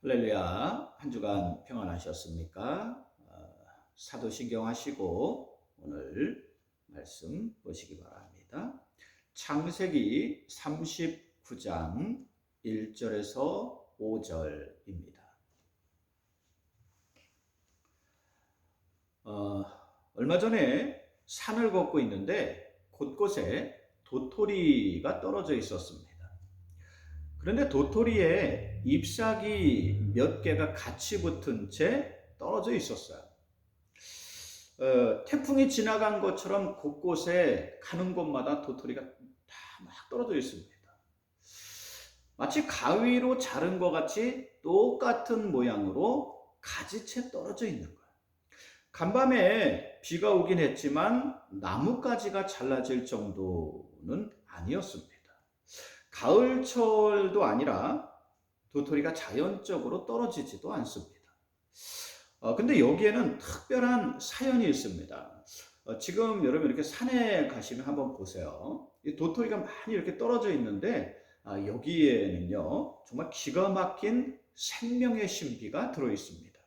할렐루야, 한 주간 평안하셨습니까? 사도신경 하시고 오늘 말씀 보시기 바랍니다. 창세기 39장 1절에서 5절입니다. 얼마 전에 산을 걷고 있는데 곳곳에 도토리가 떨어져 있었습니다. 그런데 도토리에 잎사귀 몇 개가 같이 붙은 채 떨어져 있었어요. 태풍이 지나간 것처럼 곳곳에 가는 곳마다 도토리가 다 막 떨어져 있습니다. 마치 가위로 자른 것 같이 똑같은 모양으로 가지채 떨어져 있는 거예요. 간밤에 비가 오긴 했지만 나뭇가지가 잘라질 정도는 아니었습니다. 가을철도 아니라 도토리가 자연적으로 떨어지지도 않습니다. 근데 여기에는 특별한 사연이 있습니다. 지금 여러분 이렇게 산에 가시면 한번 보세요. 이 도토리가 많이 이렇게 떨어져 있는데 여기에는요 정말 기가 막힌 생명의 신비가 들어 있습니다.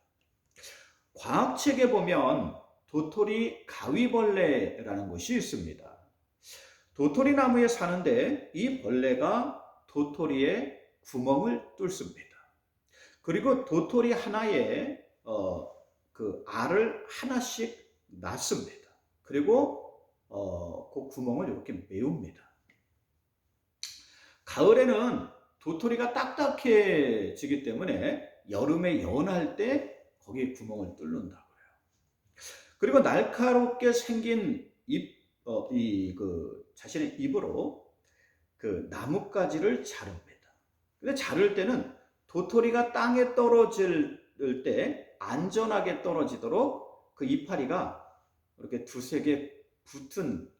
과학책에 보면 도토리 가위벌레라는 것이 있습니다. 도토리 나무에 사는데 이 벌레가 도토리에 구멍을 뚫습니다. 그리고 도토리 하나에 그 알을 하나씩 낳습니다. 그리고 그 구멍을 이렇게 메웁니다. 가을에는 도토리가 딱딱해지기 때문에 여름에 연할 때 거기에 구멍을 뚫는다고 해요. 그리고 날카롭게 생긴 자신의 입으로 그 나뭇가지를 자릅니다. 근데 자를 때는 도토리가 땅에 떨어질 때 안전하게 떨어지도록 그 이파리가 이렇게 두세 개 붙은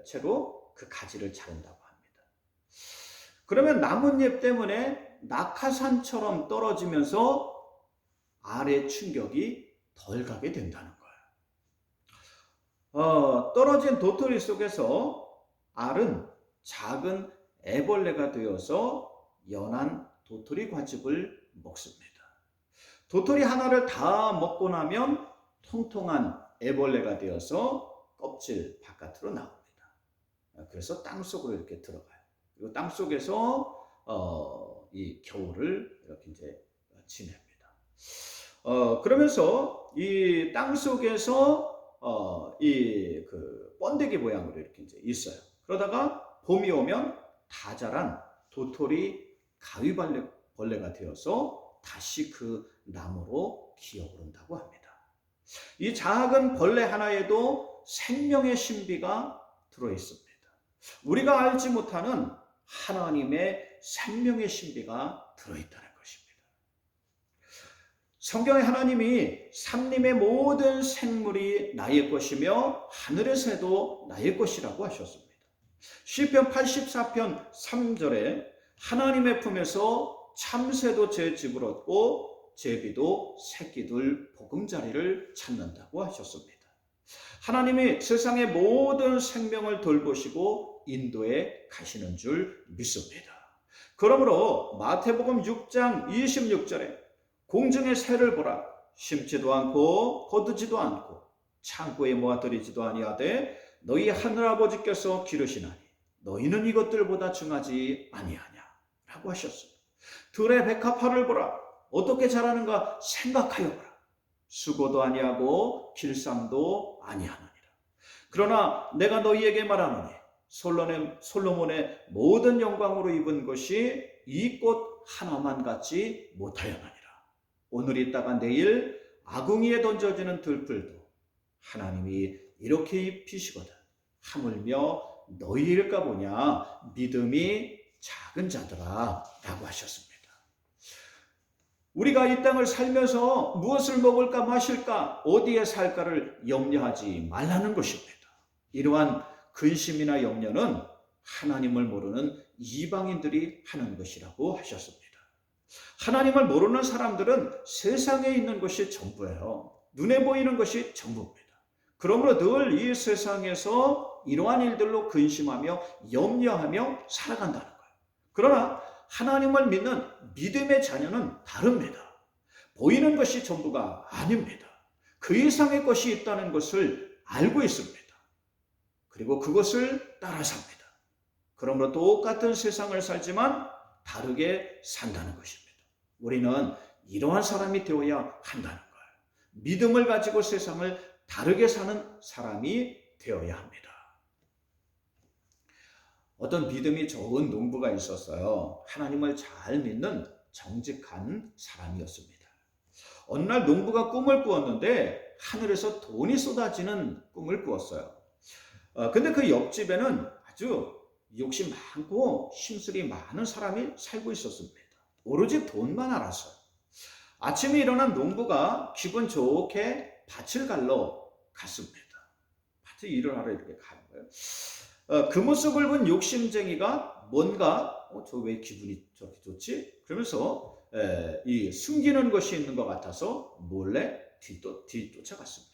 채로 그 가지를 자른다고 합니다. 그러면 나뭇잎 때문에 낙하산처럼 떨어지면서 아래 충격이 덜 가게 된다는 거예요. 떨어진 도토리 속에서 알은 작은 애벌레가 되어서 연한 도토리 과즙을 먹습니다. 도토리 하나를 다 먹고 나면 통통한 애벌레가 되어서 껍질 바깥으로 나옵니다. 그래서 땅속으로 이렇게 들어가요. 그리고 땅속에서 이 겨울을 이렇게 이제 지냅니다. 그러면서 이 땅속에서 이 그 번데기 모양으로 이렇게 이제 있어요. 그러다가 봄이 오면 다 자란 도토리 가위벌레가 되어서 다시 그 나무로 기어오른다고 합니다. 이 작은 벌레 하나에도 생명의 신비가 들어 있습니다. 우리가 알지 못하는 하나님의 생명의 신비가 들어 있다는 것입니다. 성경에 하나님이 삼림의 모든 생물이 나의 것이며 하늘의 새도 나의 것이라고 하셨습니다. 시편 84편 3절에 하나님의 품에서 참새도 제 집을 얻고 제비도 새끼들 보금자리를 찾는다고 하셨습니다. 하나님이 세상의 모든 생명을 돌보시고 인도에 가시는 줄 믿습니다. 그러므로 마태복음 6장 26절에 공중의 새를 보라. 심지도 않고 거두지도 않고 창고에 모아들이지도 아니하되 너희 하늘아버지께서 기르시나니 너희는 이것들보다 중하지 아니하냐 라고 하셨습니다. 들의 백합화를 보라. 어떻게 자라는가 생각하여 보라. 수고도 아니하고 길쌈도 아니하느니라. 그러나 내가 너희에게 말하노니 솔로몬의 모든 영광으로 입은 것이 이 꽃 하나만 같지 못하였느니라. 오늘 있다가 내일 아궁이에 던져지는 들풀도 하나님이 이렇게 입히시거든 하물며 너희일까 보냐 믿음이 작은 자들아 라고 하셨습니다. 우리가 이 땅을 살면서 무엇을 먹을까 마실까 어디에 살까를 염려하지 말라는 것입니다. 이러한 근심이나 염려는 하나님을 모르는 이방인들이 하는 것이라고 하셨습니다. 하나님을 모르는 사람들은 세상에 있는 것이 전부예요. 눈에 보이는 것이 전부입니다. 그러므로 늘 이 세상에서 이러한 일들로 근심하며 염려하며 살아간다는 거예요. 그러나 하나님을 믿는 믿음의 자녀는 다릅니다. 보이는 것이 전부가 아닙니다. 그 이상의 것이 있다는 것을 알고 있습니다. 그리고 그것을 따라 삽니다. 그러므로 똑같은 세상을 살지만 다르게 산다는 것입니다. 우리는 이러한 사람이 되어야 한다는 거예요. 믿음을 가지고 세상을 다르게 사는 사람이 되어야 합니다. 어떤 믿음이 좋은 농부가 있었어요. 하나님을 잘 믿는 정직한 사람이었습니다. 어느 날 농부가 꿈을 꾸었는데 하늘에서 돈이 쏟아지는 꿈을 꾸었어요. 근데 그 옆집에는 아주 욕심 많고 심술이 많은 사람이 살고 있었습니다. 오로지 돈만 알았어요. 아침에 일어난 농부가 기분 좋게 밭을 갈러 갔습니다. 밭에 일을 하러 이렇게 가는 거예요. 그 모습을 본 욕심쟁이가 뭔가 저 왜 기분이 저렇게 좋지? 그러면서 이 숨기는 것이 있는 것 같아서 몰래 뒤쫓아갔습니다.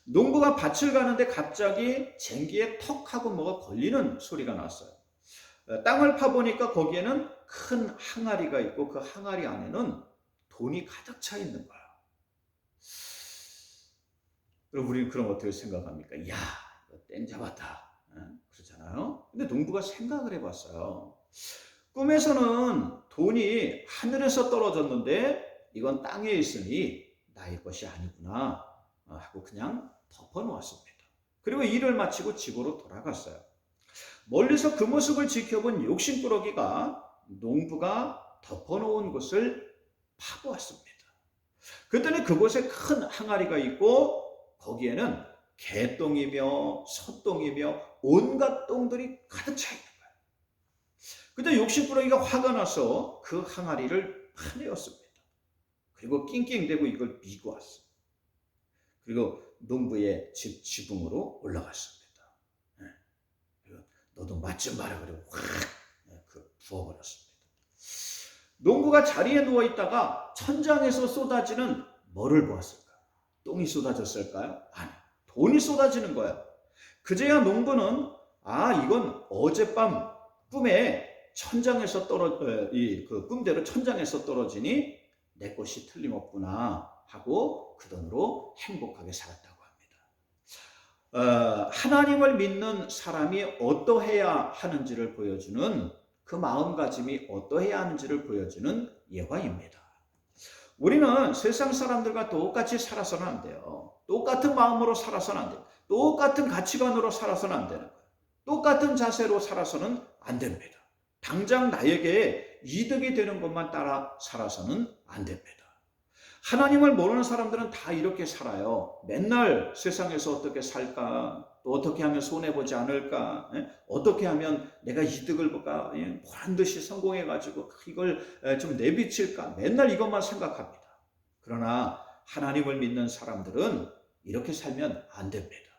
농부가 밭을 가는데 갑자기 쟁기에 턱 하고 뭐가 걸리는 소리가 났어요. 땅을 파보니까 거기에는 큰 항아리가 있고 그 항아리 안에는 돈이 가득 차 있는 거야. 그럼 우리는 그럼 어떻게 생각합니까? 야, 이거 땡 잡았다. 그렇잖아요. 근데 농부가 생각을 해봤어요. 꿈에서는 돈이 하늘에서 떨어졌는데 이건 땅에 있으니 나의 것이 아니구나 하고 그냥 덮어놓았습니다. 그리고 일을 마치고 집으로 돌아갔어요. 멀리서 그 모습을 지켜본 욕심꾸러기가 농부가 덮어놓은 곳을 파보았습니다. 그랬더니 그곳에 큰 항아리가 있고 거기에는 개똥이며 소똥이며 온갖 똥들이 가득 차 있는 거예요. 그때 욕심꾸러기가 화가 나서 그 항아리를 파내었습니다. 그리고 낑낑대고 이걸 미고 왔어요. 그리고 농부의 집 지붕으로 올라갔습니다. 그리고 너도 맛 좀 봐라 그리고 확 부어버렸습니다. 농부가 자리에 누워있다가 천장에서 쏟아지는 뭐를 보았을까? 똥이 쏟아졌을까요? 아니, 돈이 쏟아지는 거야. 그제야 농부는 이건 어젯밤 꿈에 천장에서 그 꿈대로 천장에서 떨어지니 내 것이 틀림없구나 하고 그 돈으로 행복하게 살았다고 합니다. 하나님을 믿는 사람이 어떠해야 하는지를 보여주는 그 마음가짐이 어떠해야 하는지를 보여주는 예화입니다. 우리는 세상 사람들과 똑같이 살아서는 안 돼요. 똑같은 마음으로 살아서는 안 돼요. 똑같은 가치관으로 살아서는 안 되는 거예요. 똑같은 자세로 살아서는 안 됩니다. 당장 나에게 이득이 되는 것만 따라 살아서는 안 됩니다. 하나님을 모르는 사람들은 다 이렇게 살아요. 맨날 세상에서 어떻게 살까? 또 어떻게 하면 손해보지 않을까? 어떻게 하면 내가 이득을 볼까? 보란듯이 성공해가지고 이걸 좀 내비칠까? 맨날 이것만 생각합니다. 그러나 하나님을 믿는 사람들은 이렇게 살면 안 됩니다.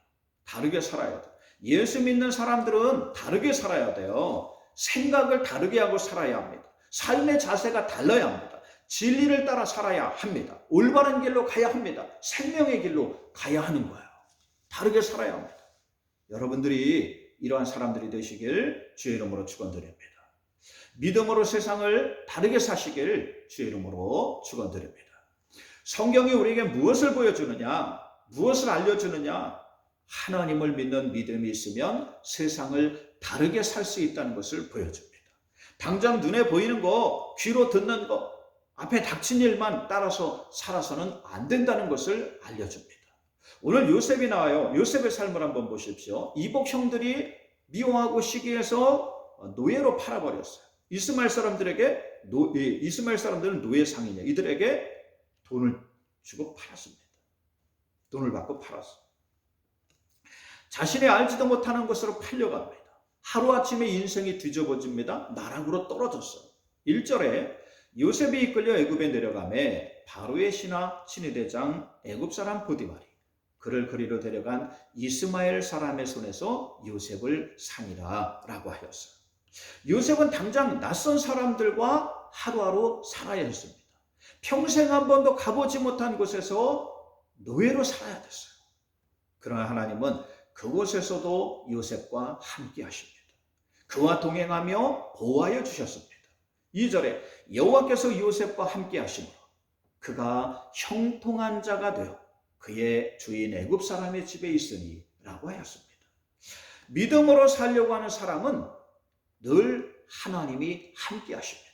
다르게 살아야 돼요. 예수 믿는 사람들은 다르게 살아야 돼요. 생각을 다르게 하고 살아야 합니다. 삶의 자세가 달라야 합니다. 진리를 따라 살아야 합니다. 올바른 길로 가야 합니다. 생명의 길로 가야 하는 거예요. 다르게 살아야 합니다. 여러분들이 이러한 사람들이 되시길 주의 이름으로 축원드립니다. 믿음으로 세상을 다르게 사시길 주의 이름으로 축원드립니다. 성경이 우리에게 무엇을 보여주느냐? 무엇을 알려주느냐? 하나님을 믿는 믿음이 있으면 세상을 다르게 살 수 있다는 것을 보여줍니다. 당장 눈에 보이는 거, 귀로 듣는 거, 앞에 닥친 일만 따라서 살아서는 안 된다는 것을 알려줍니다. 오늘 요셉이 나와요. 요셉의 삶을 한번 보십시오. 이복 형들이 미워하고 시기해서 노예로 팔아버렸어요. 이스마엘 사람들은 노예 상인이에요. 이들에게 돈을 주고 팔았습니다. 돈을 받고 팔았어요. 자신이 알지도 못하는 것으로 팔려갑니다. 하루아침에 인생이 뒤집어집니다. 나락으로 떨어졌어요. 1절에 요셉이 이끌려 애굽에 내려가매 바로의 친위대장 애굽 사람 보디발이 그를 그리로 데려간 이스마엘 사람의 손에서 요셉을 사니라 라고 하였어요. 요셉은 당장 낯선 사람들과 하루하루 살아야 했습니다. 평생 한 번도 가보지 못한 곳에서 노예로 살아야 됐어요. 그러나 하나님은 그곳에서도 요셉과 함께 하십니다. 그와 동행하며 보호하여 주셨습니다. 2절에 여호와께서 요셉과 함께 하시므로 그가 형통한 자가 되어 그의 주인 애굽 사람의 집에 있으니 라고 하였습니다. 믿음으로 살려고 하는 사람은 늘 하나님이 함께 하십니다.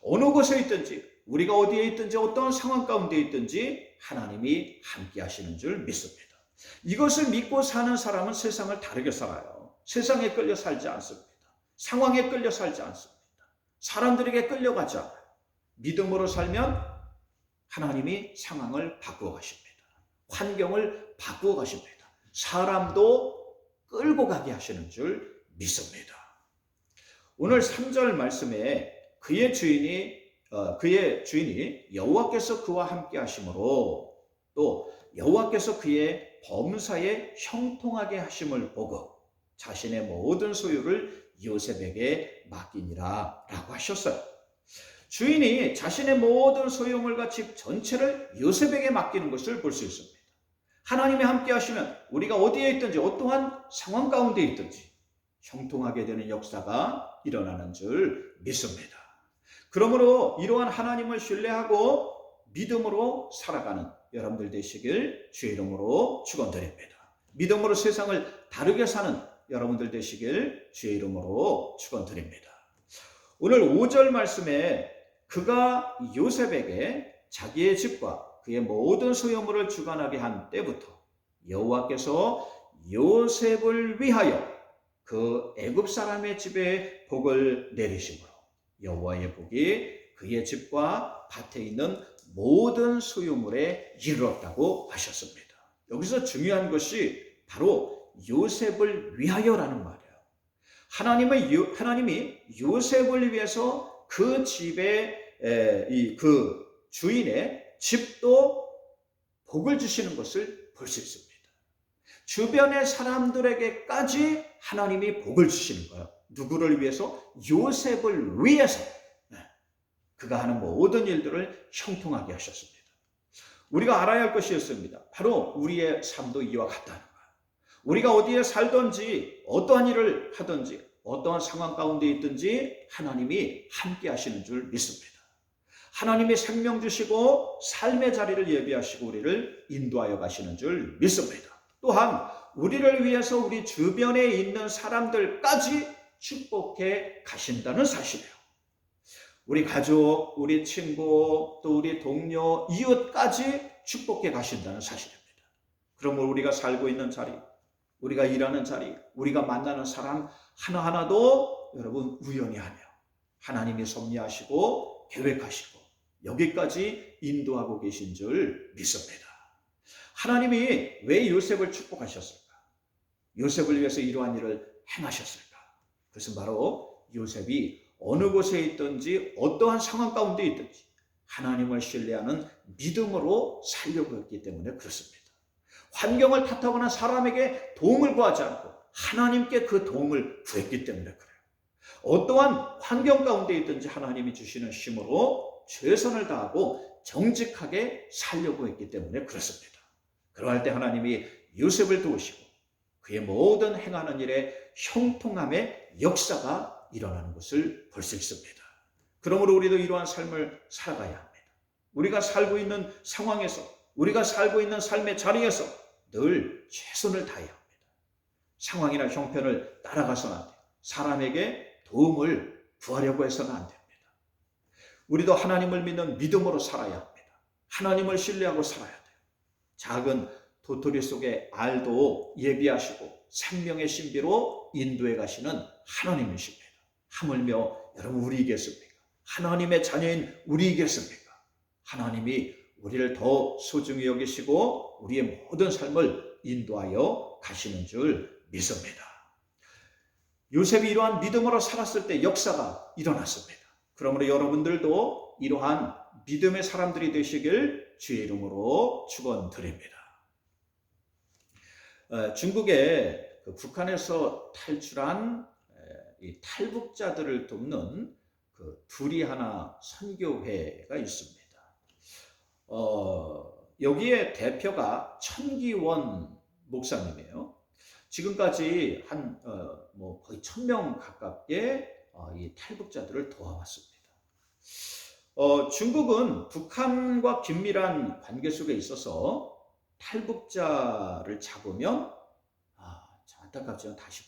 어느 곳에 있든지 우리가 어디에 있든지 어떤 상황 가운데 있든지 하나님이 함께 하시는 줄 믿습니다. 이것을 믿고 사는 사람은 세상을 다르게 살아요. 세상에 끌려 살지 않습니다. 상황에 끌려 살지 않습니다. 사람들에게 끌려가지 않아요. 믿음으로 살면 하나님이 상황을 바꾸어 가십니다. 환경을 바꾸어 가십니다. 사람도 끌고 가게 하시는 줄 믿습니다. 오늘 3절 말씀에 그의 주인이 여호와께서 그와 함께 하심으로 또 여호와께서 그의 범사에 형통하게 하심을 보고 자신의 모든 소유를 요셉에게 맡기니라 라고 하셨어요. 주인이 자신의 모든 소유물과 집 전체를 요셉에게 맡기는 것을 볼 수 있습니다. 하나님이 함께 하시면 우리가 어디에 있든지 어떠한 상황 가운데 있든지 형통하게 되는 역사가 일어나는 줄 믿습니다. 그러므로 이러한 하나님을 신뢰하고 믿음으로 살아가는 여러분들 되시길 주의 이름으로 축원드립니다. 믿음으로 세상을 다르게 사는 여러분들 되시길 주의 이름으로 축원드립니다. 오늘 5절 말씀에 그가 요셉에게 자기의 집과 그의 모든 소유물을 주관하게 한 때부터 여호와께서 요셉을 위하여 그 애굽 사람의 집에 복을 내리심으로 여호와의 복이 그의 집과 밭에 있는 모든 소유물에 이르렀다고 하셨습니다. 여기서 중요한 것이 바로 요셉을 위하여라는 말이에요. 하나님이 요셉을 위해서 그 집에 그 주인의 집도 복을 주시는 것을 볼 수 있습니다. 주변의 사람들에게까지 하나님이 복을 주시는 거예요. 누구를 위해서? 요셉을 위해서. 그가 하는 모든 일들을 형통하게 하셨습니다. 우리가 알아야 할 것이 있습니다. 바로 우리의 삶도 이와 같다는 거예요. 우리가 어디에 살든지 어떠한 일을 하든지 어떠한 상황 가운데 있든지 하나님이 함께 하시는 줄 믿습니다. 하나님이 생명 주시고 삶의 자리를 예비하시고 우리를 인도하여 가시는 줄 믿습니다. 또한 우리를 위해서 우리 주변에 있는 사람들까지 축복해 가신다는 사실이에요. 우리 가족, 우리 친구, 또 우리 동료, 이웃까지 축복해 가신다는 사실입니다. 그러므로 우리가 살고 있는 자리, 우리가 일하는 자리, 우리가 만나는 사람 하나하나도 여러분 우연히 하며 하나님이 섭리하시고 계획하시고 여기까지 인도하고 계신 줄 믿습니다. 하나님이 왜 요셉을 축복하셨을까? 요셉을 위해서 이러한 일을 행하셨을까? 그것은 바로 요셉이 어느 곳에 있든지 어떠한 상황 가운데 있든지 하나님을 신뢰하는 믿음으로 살려고 했기 때문에 그렇습니다. 환경을 탓하거나 사람에게 도움을 구하지 않고 하나님께 그 도움을 구했기 때문에 그래요. 어떠한 환경 가운데 있든지 하나님이 주시는 힘으로 최선을 다하고 정직하게 살려고 했기 때문에 그렇습니다. 그러할 때 하나님이 요셉을 도우시고 그의 모든 행하는 일에 형통함의 역사가 일어나는 것을 볼 수 있습니다. 그러므로 우리도 이러한 삶을 살아가야 합니다. 우리가 살고 있는 상황에서, 우리가 살고 있는 삶의 자리에서 늘 최선을 다해야 합니다. 상황이나 형편을 따라가서는 안 돼요. 사람에게 도움을 구하려고 해서는 안 됩니다. 우리도 하나님을 믿는 믿음으로 살아야 합니다. 하나님을 신뢰하고 살아야 돼요. 작은 도토리 속에 알도 예비하시고 생명의 신비로 인도해 가시는 하나님이십니다. 하물며 여러분 우리이겠습니까? 하나님의 자녀인 우리이겠습니까? 하나님이 우리를 더 소중히 여기시고 우리의 모든 삶을 인도하여 가시는 줄 믿습니다. 요셉이 이러한 믿음으로 살았을 때 역사가 일어났습니다. 그러므로 여러분들도 이러한 믿음의 사람들이 되시길 주의 이름으로 축원드립니다. 중국에 북한에서 탈출한 이 탈북자들을 돕는 그 두리하나 선교회가 있습니다. 여기에 대표가 천기원 목사님이에요. 지금까지 거의 1000명 가깝게 이 탈북자들을 도와왔습니다. 중국은 북한과 긴밀한 관계 속에 있어서 탈북자를 잡으면 참 안타깝지만 다시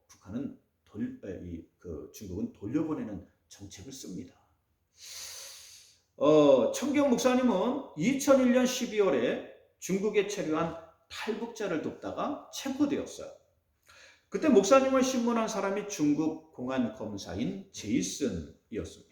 북한은 중국은 돌려보내는 정책을 씁니다. 청경 목사님은 2001년 12월에 중국에 체류한 탈북자를 돕다가 체포되었어요. 그때 목사님을 신문한 사람이 중국 공안 검사인 제이슨이었습니다.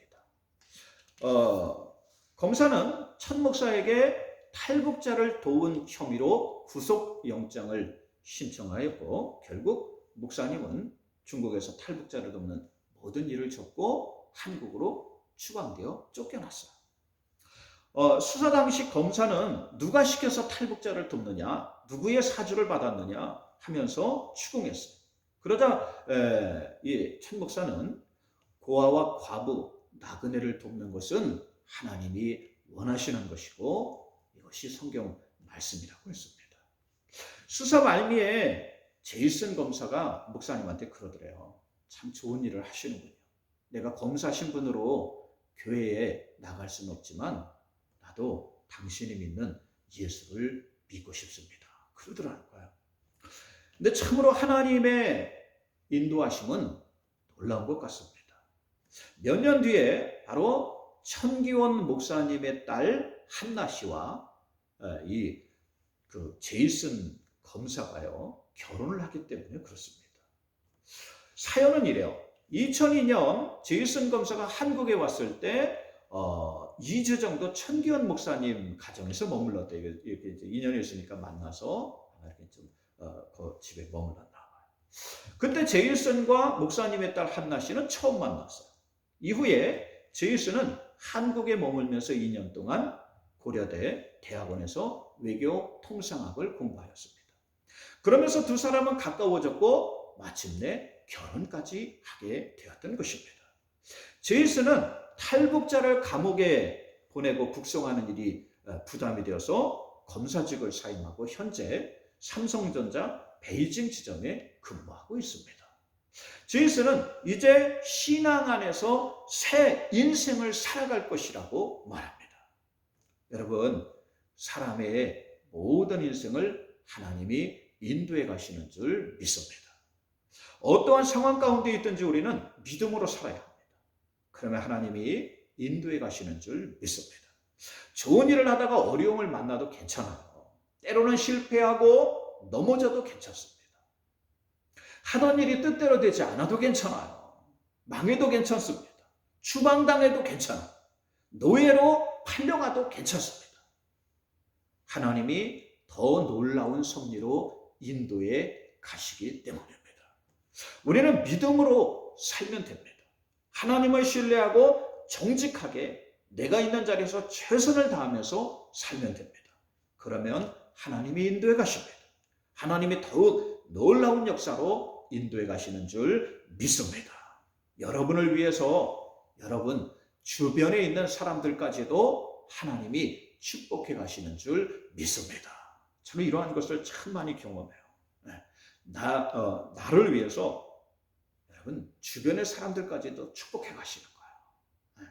검사는 천 목사에게 탈북자를 도운 혐의로 구속영장을 신청하였고, 결국 목사님은 중국에서 탈북자를 돕는 모든 일을 접고 한국으로 추방되어 쫓겨났어요. 수사 당시 검사는 누가 시켜서 탈북자를 돕느냐, 누구의 사주를 받았느냐 하면서 추궁했어요. 그러자 이 천 목사는 고아와 과부, 나그네를 돕는 것은 하나님이 원하시는 것이고 이것이 성경 말씀이라고 했습니다. 수사 말미에 제이슨 검사가 목사님한테 그러더래요. 참 좋은 일을 하시는군요. 내가 검사 신분으로 교회에 나갈 수는 없지만 나도 당신이 믿는 예수를 믿고 싶습니다. 그러더라는 거예요. 근데 참으로 하나님의 인도하심은 놀라운 것 같습니다. 몇 년 뒤에 바로 천기원 목사님의 딸 한나 씨와 제이슨 검사가요 결혼을 하기 때문에 그렇습니다. 사연은 이래요. 2002년 제이슨 검사가 한국에 왔을 때 2주 정도 천기원 목사님 가정에서 머물렀대요. 이렇게 2년이었으니까 만나서 이렇게 좀 그 집에 머물렀나 봐요. 그때 제이슨과 목사님의 딸 한나 씨는 처음 만났어요. 이후에 제이슨은 한국에 머물면서 2년 동안 고려대 대학원에서 외교 통상학을 공부하였습니다. 그러면서 두 사람은 가까워졌고 마침내 결혼까지 하게 되었던 것입니다. 제이슨은 탈북자를 감옥에 보내고 북송하는 일이 부담이 되어서 검사직을 사임하고 현재 삼성전자 베이징 지점에 근무하고 있습니다. 제이슨은 이제 신앙 안에서 새 인생을 살아갈 것이라고 말합니다. 여러분, 사람의 모든 인생을 하나님이 인도해 가시는 줄 믿습니다. 어떠한 상황 가운데 있든지 우리는 믿음으로 살아야 합니다. 그러면 하나님이 인도해 가시는 줄 믿습니다. 좋은 일을 하다가 어려움을 만나도 괜찮아요. 때로는 실패하고 넘어져도 괜찮습니다. 하던 일이 뜻대로 되지 않아도 괜찮아요. 망해도 괜찮습니다. 추방당해도 괜찮아요. 노예로 팔려가도 괜찮습니다. 하나님이 더 놀라운 섭리로 인도해 가시기 때문입니다. 우리는 믿음으로 살면 됩니다. 하나님을 신뢰하고 정직하게 내가 있는 자리에서 최선을 다하면서 살면 됩니다. 그러면 하나님이 인도해 가십니다. 하나님이 더욱 놀라운 역사로 인도해 가시는 줄 믿습니다. 여러분을 위해서 여러분 주변에 있는 사람들까지도 하나님이 축복해 가시는 줄 믿습니다. 저는 이러한 것을 참 많이 경험해요. 나를 위해서 여러분 주변의 사람들까지도 축복해 가시는 거예요.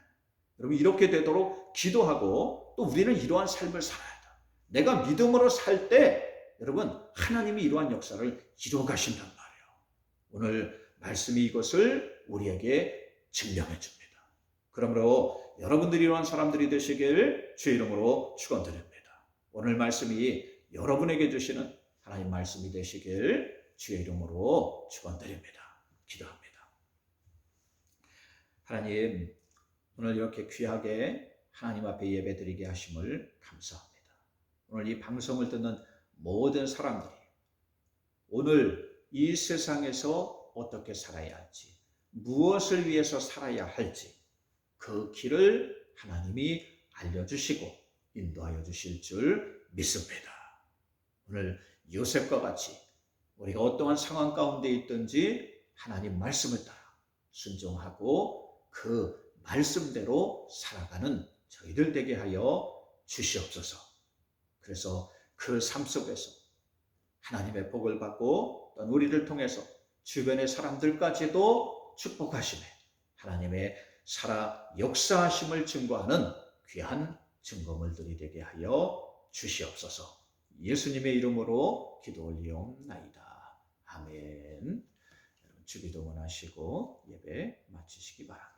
여러분 이렇게 되도록 기도하고 또 우리는 이러한 삶을 살아야 돼요. 내가 믿음으로 살 때 여러분 하나님이 이러한 역사를 이루어 가신단 말이에요. 오늘 말씀이 이것을 우리에게 증명해 줍니다. 그러므로 여러분들이 이러한 사람들이 되시길 주의 이름으로 축원드립니다. 오늘 말씀이 여러분에게 주시는 하나님 말씀이 되시길 주의 이름으로 축원드립니다. 기도합니다. 하나님, 오늘 이렇게 귀하게 하나님 앞에 예배드리게 하심을 감사합니다. 오늘 이 방송을 듣는 모든 사람들이 오늘 이 세상에서 어떻게 살아야 할지, 무엇을 위해서 살아야 할지 그 길을 하나님이 알려주시고 인도하여 주실 줄 믿습니다. 오늘 요셉과 같이 우리가 어떠한 상황 가운데 있든지 하나님 말씀을 따라 순종하고 그 말씀대로 살아가는 저희들 되게 하여 주시옵소서. 그래서 그 삶 속에서 하나님의 복을 받고 또 우리를 통해서 주변의 사람들까지도 축복하시네 하나님의 살아 역사하심을 증거하는 귀한 증거물들이 되게 하여 주시옵소서. 예수님의 이름으로 기도 올리옵나이다. 아멘. 주기도 원하시고 예배 마치시기 바랍니다.